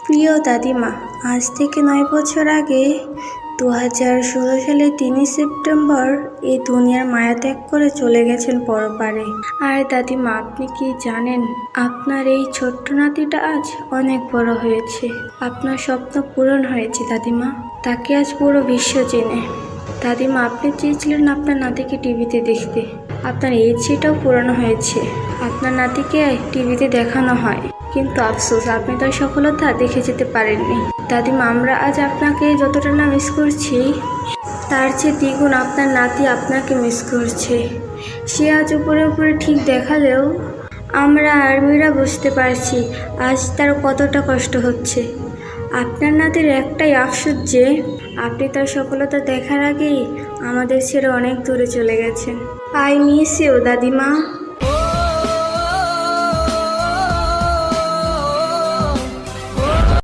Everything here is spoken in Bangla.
প্রিয় দাদিমা, আজ থেকে 9 বছর আগে 2016 সালের 3 সেপ্টেম্বর এই দুনিয়ার মায়া ত্যাগ করে চলে গেছেন পরপারে। আর দাদিমা, আপনি কি জানেন আপনার এই ছোট্ট নাতিটা আজ অনেক বড় হয়েছে। আপনার স্বপ্ন পূরণ হয়েছে দাদিমা। তাকে আজ পুরো বিশ্ব চেনে। দাদিমা, আপনি চেয়েছিলেন আপনার নাতিকে টিভিতে দেখতে। আপনার এই ইচ্ছেটাও পূরণ হয়েছে। আপনার নাতিকে টিভিতে দেখানো হয়, কিন্তু আফসোস আপনি তার সফলতা দেখে যেতে পারেননি। দাদিমা, আমরা আজ আপনাকে যতটা না মিস করছি, তার চেয়ে দ্বিগুণ আপনার নাতি আপনাকে মিস করছে। সে আজ উপরে উপরে ঠিক দেখালেও আমরা আর্মিরা বুঝতে পারছি আজ তার কতটা কষ্ট হচ্ছে। আপনার নাতির একটাই আফসোস যে আপনি তার সফলতা দেখার আগেই আমাদের ছেড়ে অনেক দূরে চলে গেছেন। আই মিস ইউ দাদিমা।